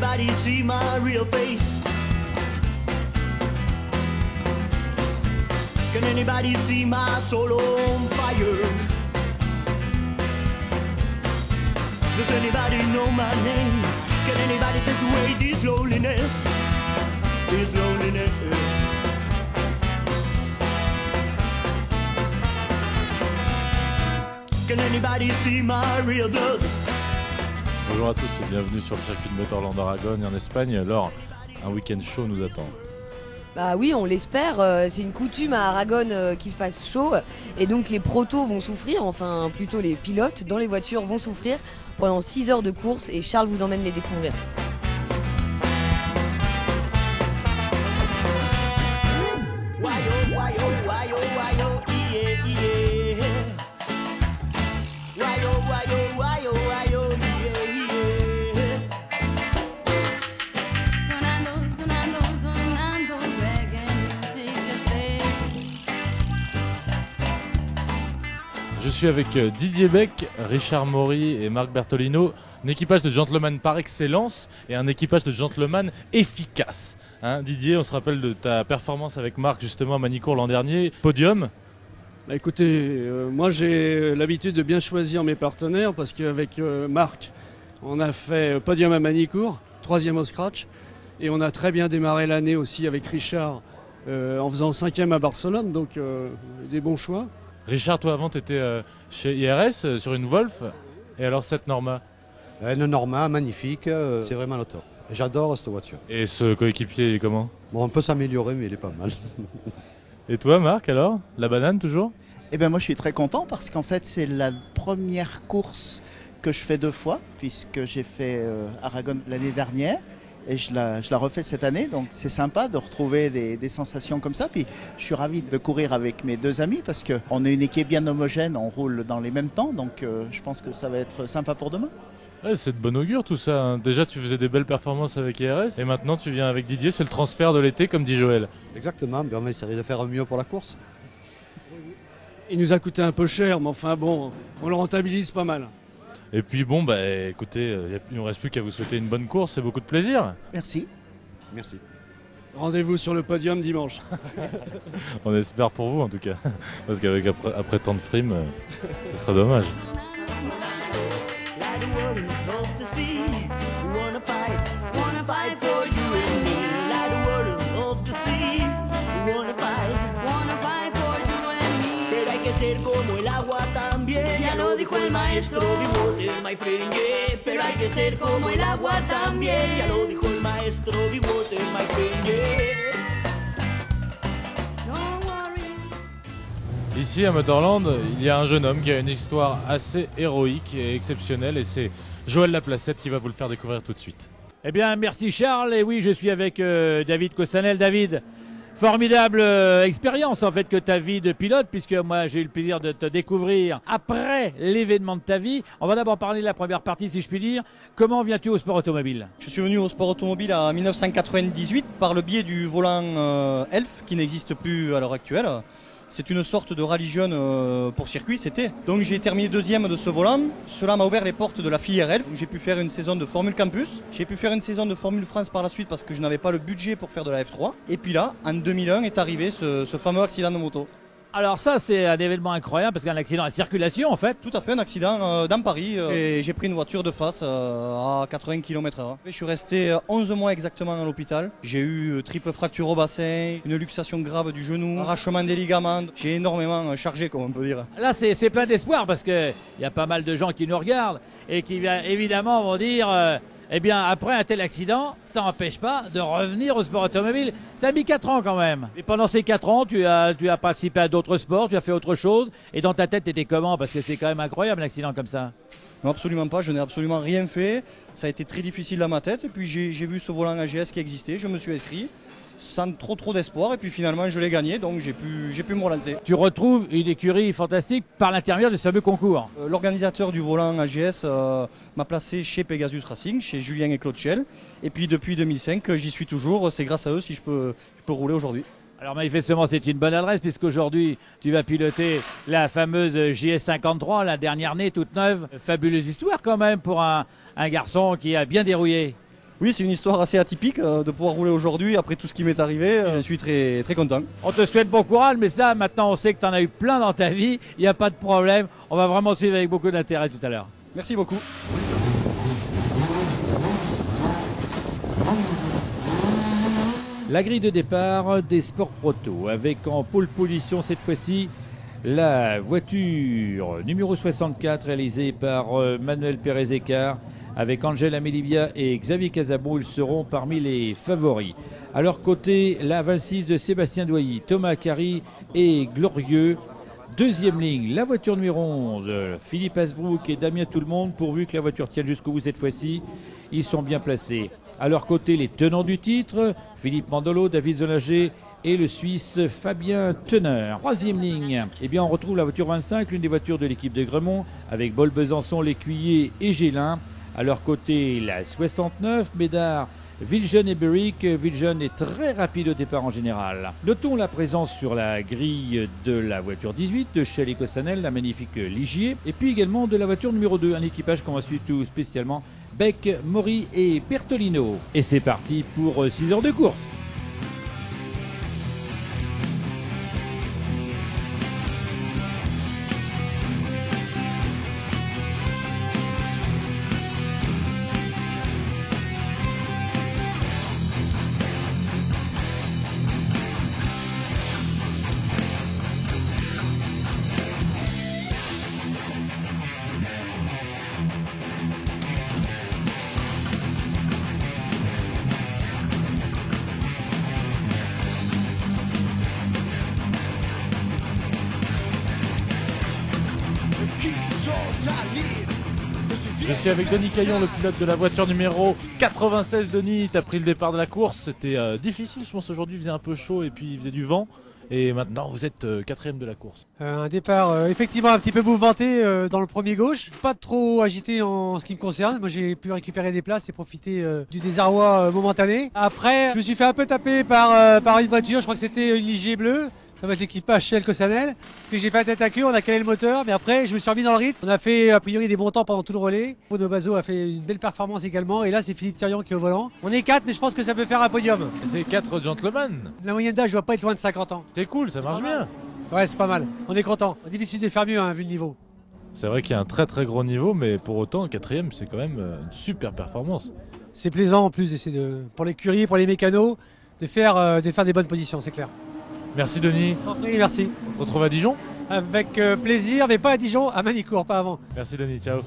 anybody see my real face? Can anybody see my soul on fire? Does anybody know my name? Can anybody take away this loneliness? This loneliness. Can anybody see my real blood? Bonjour à tous et bienvenue sur le circuit de Motorland Aragon en Espagne. Alors, un week-end chaud nous attend. Bah oui, on l'espère. C'est une coutume à Aragon qu'il fasse chaud. Et donc les protos vont souffrir, enfin plutôt les pilotes dans les voitures vont souffrir pendant 6 heures de course. Et Charles vous emmène les découvrir. Je suis avec Didier Beck, Richard Maury et Marc Bertolino, un équipage de gentleman par excellence et un équipage de gentleman efficace. Hein, Didier, on se rappelle de ta performance avec Marc justement à Manicourt l'an dernier, podium. Bah écoutez, moi j'ai l'habitude de bien choisir mes partenaires parce qu'avec Marc, on a fait podium à Manicourt, 3e au scratch, et on a très bien démarré l'année aussi avec Richard en faisant 5e à Barcelone, donc des bons choix. Richard, toi avant tu étais chez IRS sur une Wolf, et alors cette Norma? Une Norma magnifique, c'est vraiment le top. J'adore cette voiture. Et ce coéquipier il est comment? Bon, on peut s'améliorer mais il est pas mal. Et toi Marc alors? La banane toujours? Eh bien moi je suis très content parce qu'en fait c'est la première course que je fais 2 fois puisque j'ai fait Aragon l'année dernière et je la refais cette année, donc c'est sympa de retrouver des sensations comme ça. Puis je suis ravi de courir avec mes 2 amis parce qu'on est une équipe bien homogène, on roule dans les mêmes temps, donc je pense que ça va être sympa pour demain. Ouais, c'est de bon augure tout ça, hein. Déjà tu faisais des belles performances avec IRS et maintenant tu viens avec Didier, c'est le transfert de l'été comme dit Joël. Exactement, on va essayer de faire mieux pour la course. Il nous a coûté un peu cher, mais enfin bon, on le rentabilise pas mal. Et puis bon, bah écoutez, il ne nous reste plus qu'à vous souhaiter une bonne course et beaucoup de plaisir. Merci. Merci. Rendez-vous sur le podium dimanche. On espère pour vous en tout cas, parce qu'avec après tant de frimes, ce serait dommage. Como el agua también, ya lo dijo el maestro Bigote, my friend, yeah. Pero hay que ser como el agua también, ya lo dijo el maestro Bigote, my friend, yeah. Ici à Motorland, il y a un jeune homme qui a une histoire assez héroïque et exceptionnelle et c'est Joël Laplacette qui va vous le faire découvrir tout de suite. Eh bien merci Charles, et oui je suis avec David Cossanel. David, formidable expérience en fait que ta vie de pilote, puisque moi j'ai eu le plaisir de te découvrir après l'événement de ta vie. On va d'abord parler de la première partie si je puis dire. Comment viens-tu au sport automobile? Je suis venu au sport automobile en 1998 par le biais du volant Elf qui n'existe plus à l'heure actuelle. C'est une sorte de rallye jeune pour circuit, c'était. Donc j'ai terminé 2e de ce volant. Cela m'a ouvert les portes de la filière Elf. J'ai pu faire une saison de Formule Campus. J'ai pu faire une saison de Formule France par la suite parce que je n'avais pas le budget pour faire de la F3. Et puis là, en 2001 est arrivé ce fameux accident de moto. Alors ça c'est un événement incroyable parce qu'un accident à circulation en fait. Tout à fait, un accident dans Paris et j'ai pris une voiture de face à 80 km/h. Je suis resté 11 mois exactement à l'hôpital. J'ai eu triple fracture au bassin, une luxation grave du genou, arrachement des ligaments. J'ai énormément chargé comme on peut dire. Là c'est plein d'espoir parce qu'il y a pas mal de gens qui nous regardent et qui évidemment vont dire eh bien, après un tel accident, ça n'empêche pas de revenir au sport automobile. Ça a mis 4 ans quand même. Et pendant ces 4 ans, tu as participé à d'autres sports, tu as fait autre chose. Et dans ta tête, t'étais comment? Parce que c'est quand même incroyable un accident comme ça. Non, absolument pas, je n'ai absolument rien fait. Ça a été très difficile dans ma tête. Et puis j'ai vu ce volant AGS qui existait, je me suis inscrit. Sans trop d'espoir et puis finalement je l'ai gagné, donc j'ai pu me relancer. Tu retrouves une écurie fantastique par l'intermédiaire de ce fameux concours. L'organisateur du volant AGS m'a placé chez Pegasus Racing, chez Julien et Claude Schell, et puis depuis 2005 j'y suis toujours, c'est grâce à eux si je peux rouler aujourd'hui. Alors manifestement c'est une bonne adresse puisqu'aujourd'hui tu vas piloter la fameuse JS53, la dernière née toute neuve. Fabuleuse histoire quand même pour un garçon qui a bien dérouillé. Oui, c'est une histoire assez atypique de pouvoir rouler aujourd'hui après tout ce qui m'est arrivé. Je suis très, très content. On te souhaite bon courage, mais ça, maintenant, on sait que tu en as eu plein dans ta vie. Il n'y a pas de problème. On va vraiment suivre avec beaucoup d'intérêt tout à l'heure. Merci beaucoup. La grille de départ des sports proto, avec en pole position cette fois-ci la voiture numéro 64 réalisée par Manuel Pérez-Écart avec Angel Amelivia et Xavier Casabon. Ils seront parmi les favoris. À leur côté, la 26 de Sébastien Doilly, Thomas Carry et Glorieux. Deuxième ligne, la voiture numéro 11, Philippe Asbrook et Damien Tout-le-Monde, pourvu que la voiture tienne jusqu'au bout cette fois-ci. Ils sont bien placés. À leur côté, les tenants du titre, Philippe Mandolo, David Zolager et le Suisse Fabien Teneur. Troisième ligne, eh bien on retrouve la voiture 25, l'une des voitures de l'équipe de Gremont, avec Bol Besançon, L'Écuyer et Gélin. À leur côté, la 69, Médard, Villejeune et Beric. Villejeune est très rapide au départ en général. Notons la présence sur la grille de la voiture 18 de Shell et Cossanel, la magnifique Ligier, et puis également de la voiture numéro 2, un équipage qu'on va suivre tout spécialement, Beck, Maury et Bertolino. Et c'est parti pour 6 heures de course. Je suis avec Denis Caillon, le pilote de la voiture numéro 96. Denis, tu as pris le départ de la course. C'était difficile, je pense, aujourd'hui. Il faisait un peu chaud et puis il faisait du vent. Et maintenant, vous êtes quatrième de la course. Un départ effectivement un petit peu mouvementé dans le premier gauche. Pas trop agité en ce qui me concerne. Moi, j'ai pu récupérer des places et profiter du désarroi momentané. Après, je me suis fait un peu taper par une voiture. Je crois que c'était une Ligier bleue. Ça va être l'équipage Shell Cossanel. Parce que j'ai fait la tête à queue, on a calé le moteur, mais après je me suis remis dans le rythme. On a fait a priori des bons temps pendant tout le relais. Bono Bazo a fait une belle performance également. Et là c'est Philippe Thirion qui est au volant. On est 4, mais je pense que ça peut faire un podium. C'est 4 gentlemen. La moyenne d'âge ne doit pas être loin de 50 ans. C'est cool, ça marche bien. Ouais, c'est pas mal. On est content. Difficile de faire mieux hein, vu le niveau. C'est vrai qu'il y a un très très gros niveau, mais pour autant, quatrième, c'est quand même une super performance. C'est plaisant en plus d'essayer pour l'écurie, pour les mécanos, de faire des bonnes positions, c'est clair. Merci Denis. Oui, merci. On te retrouve à Dijon? Avec plaisir, mais pas à Dijon, à Manicourt, pas avant. Merci Denis, ciao.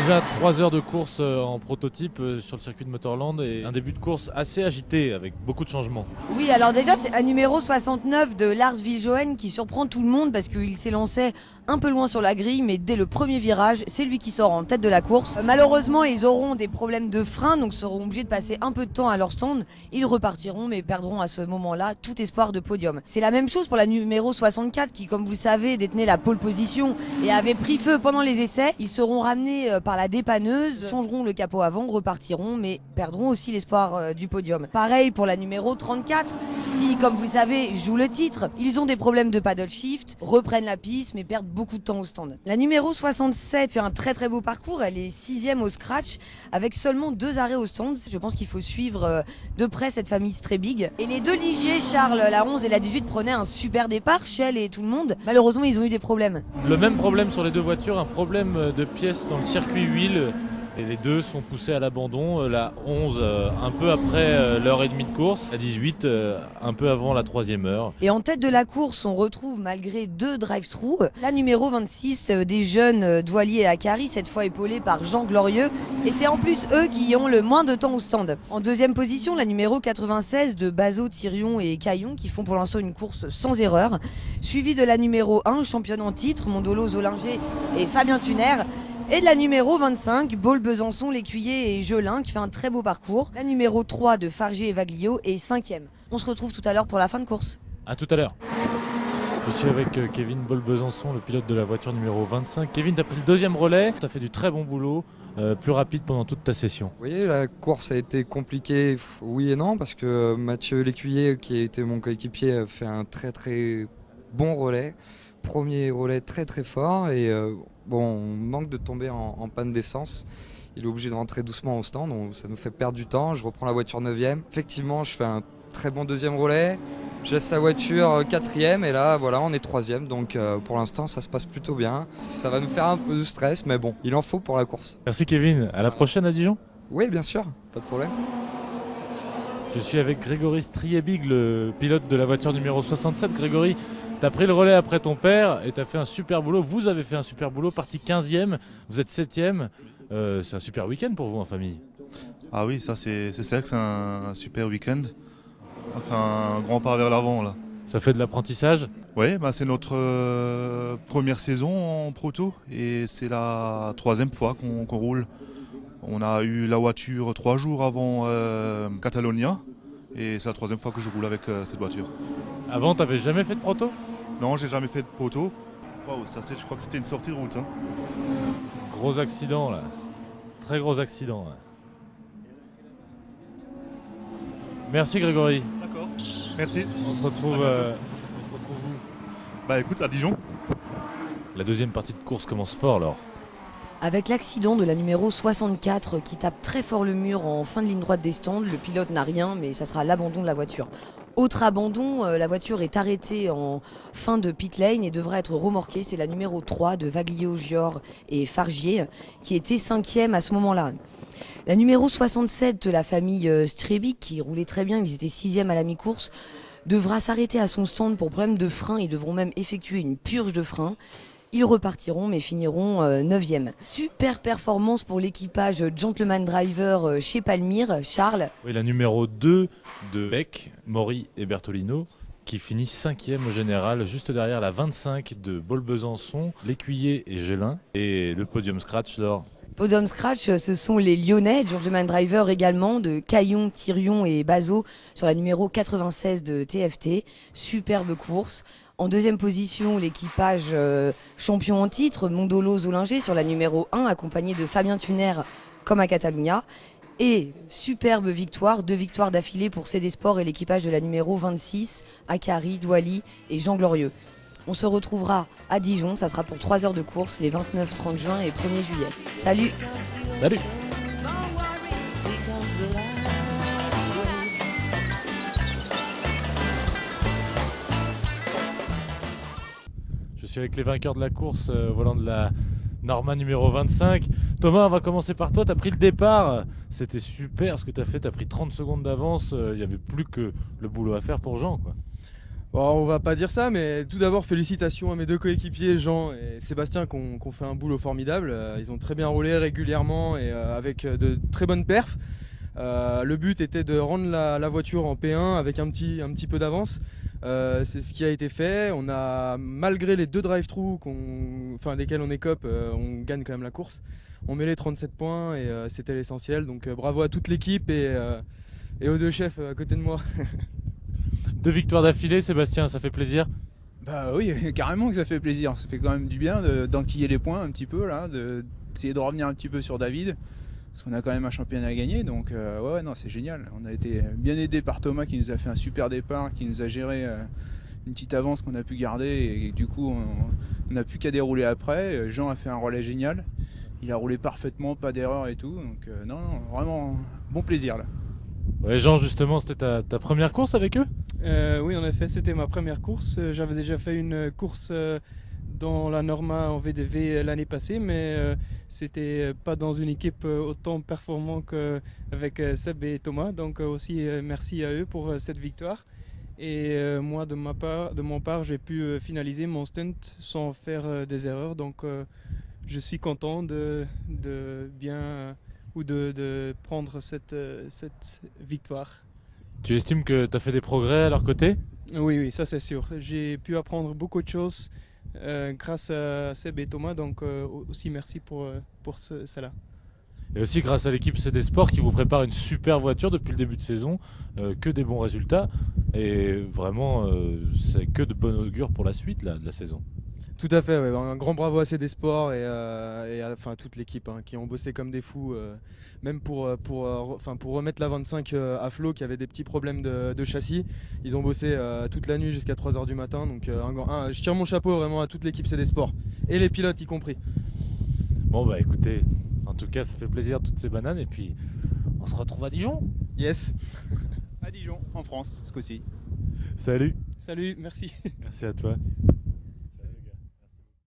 Déjà 3 heures de course en prototype sur le circuit de Motorland et un début de course assez agité avec beaucoup de changements. Oui, alors déjà c'est un numéro 69 de Lars Viljoen qui surprend tout le monde parce qu'il s'élançait un peu loin sur la grille, mais dès le premier virage, c'est lui qui sort en tête de la course. Malheureusement, ils auront des problèmes de frein, donc seront obligés de passer un peu de temps à leur stand. Ils repartiront, mais perdront à ce moment-là tout espoir de podium. C'est la même chose pour la numéro 64 qui, comme vous le savez, détenait la pole position et avait pris feu pendant les essais. Ils seront ramenés par la dépanneuse, changeront le capot avant, repartiront, mais perdront aussi l'espoir du podium. Pareil pour la numéro 34 qui, comme vous le savez, joue le titre. Ils ont des problèmes de paddle shift, reprennent la piste, mais perdent beaucoup de temps au stand. La numéro 67 fait un très très beau parcours, elle est 6e au scratch avec seulement 2 arrêts au stand. Je pense qu'il faut suivre de près cette famille Strebig. Et les deux Ligier, Charles, la 11 et la 18 prenaient un super départ, Shell et tout le monde. Malheureusement, ils ont eu des problèmes. Le même problème sur les deux voitures, un problème de pièces dans le circuit huile. Et les deux sont poussés à l'abandon, la 11 un peu après l'heure et demie de course, la 18 un peu avant la 3e heure. Et en tête de la course, on retrouve malgré 2 drive-through, la numéro 26 des jeunes Doilly et Akari, cette fois épaulée par Jean Glorieux. Et c'est en plus eux qui ont le moins de temps au stand. En 2e position, la numéro 96 de Bazo, Thirion et Caillon qui font pour l'instant une course sans erreur. Suivi de la numéro 1, championne en titre, Mondolo, Zolinger et Fabien Tuner. Et de la numéro 25, Bol Besançon, L'Écuyer et Gelin qui fait un très beau parcours. La numéro 3 de Fargé et Vaglio est 5e. On se retrouve tout à l'heure pour la fin de course. A tout à l'heure. Je suis avec Kevin Bol Besançon, le pilote de la voiture numéro 25. Kevin, tu as pris le 2e relais, tu as fait du très bon boulot, plus rapide pendant toute ta session. Oui, la course a été compliquée, oui et non, parce que Mathieu L'Écuyer, qui a été mon coéquipier, a fait un très très bon relais. premier relais très très fort et bon, on manque de tomber en panne d'essence. Il est obligé de rentrer doucement au stand, donc ça nous fait perdre du temps. Je reprends la voiture 9e. Effectivement, je fais un très bon deuxième relais. Je laisse la voiture 4e et là, voilà, on est 3e. Donc pour l'instant, ça se passe plutôt bien. Ça va nous faire un peu de stress, mais bon, il en faut pour la course. Merci Kevin, à la prochaine à Dijon. Oui, bien sûr, pas de problème. Je suis avec Grégory Striebig, le pilote de la voiture numéro 67. Grégory, tu as pris le relais après ton père et tu as fait un super boulot. Vous avez fait un super boulot, parti 15e, vous êtes 7e. C'est un super week-end pour vous en famille. Ah oui, ça c'est vrai que c'est un super week-end. On fait un grand pas vers l'avant là. Ça fait de l'apprentissage? Oui, bah, c'est notre première saison en proto et c'est la 3e fois qu'on roule. On a eu la voiture 3 jours avant Catalonia et c'est la 3e fois que je roule avec cette voiture. Avant, t'avais jamais fait de proto? Non, j'ai jamais fait de proto. Waouh, ça je crois que c'était une sortie de route. Hein. Gros accident là. Très gros accident. Là. Merci Grégory. D'accord, merci. On se retrouve où? Bah écoute, à Dijon. La deuxième partie de course commence fort alors. Avec l'accident de la numéro 64 qui tape très fort le mur en fin de ligne droite des stands, le pilote n'a rien, mais ça sera l'abandon de la voiture. Autre abandon, la voiture est arrêtée en fin de pit lane et devra être remorquée. C'est la numéro 3 de Vaglio, Gior et Fargier qui était 5e à ce moment-là. La numéro 67 de la famille Striebig, qui roulait très bien, ils étaient 6e à la mi-course, devra s'arrêter à son stand pour problème de frein. Ils devront même effectuer une purge de frein. Ils repartiront mais finiront 9e. Super performance pour l'équipage Gentleman Driver chez Palmyre, Charles. Oui, la numéro 2 de Beck, Maury et Bertolino qui finit 5e au général, juste derrière la 25 de Baule-Besançon, l'Écuyer et Gélin et le podium scratch d'or. Podium scratch, ce sont les Lyonnais, Gentleman Driver également, de Caillon, Thirion et Bazot sur la numéro 96 de TFT. Superbe course. En deuxième position, l'équipage champion en titre, Mondolo Zolinger sur la numéro 1, accompagné de Fabien Thuner comme à Catalunya. Et superbe victoire, 2 victoires d'affilée pour CD Sport et l'équipage de la numéro 26, Akari, Douali et Jean Glorieux. On se retrouvera à Dijon, ça sera pour 3 heures de course les 29, 30 juin et 1er juillet. Salut! Salut! Je suis avec les vainqueurs de la course volant de la Norma numéro 25. Thomas, on va commencer par toi. Tu as pris le départ. C'était super ce que tu as fait. Tu as pris 30 secondes d'avance. Il n'y avait plus que le boulot à faire pour Jean, quoi. Bon, on va pas dire ça, mais tout d'abord félicitations à mes 2 coéquipiers, Jean et Sébastien, qui ont fait un boulot formidable. Ils ont très bien roulé régulièrement et avec de très bonnes perfs. Le but était de rendre la voiture en P1 avec un petit peu d'avance. C'est ce qui a été fait. On a, malgré les 2 drive-through lesquels on écope, on gagne quand même la course. On met les 37 points et c'était l'essentiel. Donc bravo à toute l'équipe et aux 2 chefs à côté de moi. 2 victoires d'affilée, Sébastien, ça fait plaisir? Bah oui, carrément que ça fait plaisir. Ça fait quand même du bien d'enquiller les points un petit peu, là, d'essayer de revenir un petit peu sur David. Parce qu'on a quand même un championnat à gagner, donc ouais, non, c'est génial. On a été bien aidé par Thomas qui nous a fait un super départ, qui nous a géré une petite avance qu'on a pu garder et du coup on n'a plus qu'à dérouler après. Jean a fait un relais génial, il a roulé parfaitement, pas d'erreur et tout, donc non, vraiment bon plaisir là. Ouais, Jean, justement, c'était ta première course avec eux? Oui, en effet, c'était ma première course. J'avais déjà fait une course dans la Norma en VDV l'année passée, mais c'était pas dans une équipe autant performante qu'avec Seb et Thomas. Donc aussi merci à eux pour cette victoire. Et moi, de mon part, j'ai pu finaliser mon stunt sans faire des erreurs. Donc je suis content de prendre cette victoire. Tu estimes que tu as fait des progrès à leur côté? Oui, ça c'est sûr. J'ai pu apprendre beaucoup de choses grâce à Seb et Thomas, donc aussi merci pour cela. Et aussi grâce à l'équipe CD Sport qui vous prépare une super voiture depuis le début de saison, que des bons résultats, et vraiment c'est que de bon augure pour la suite là, de la saison. Tout à fait, ouais. Un grand bravo à CD Sport et à toute l'équipe hein, qui ont bossé comme des fous, même pour remettre la 25 à flot qui avait des petits problèmes de châssis. Ils ont bossé toute la nuit jusqu'à 3 h du matin, donc je tire mon chapeau vraiment à toute l'équipe CD Sport et les pilotes y compris. Bon bah écoutez, en tout cas ça fait plaisir toutes ces bananes et puis on se retrouve à Dijon. Yes. À Dijon, en France, ce coup-ci. Salut. Salut, merci. Merci à toi.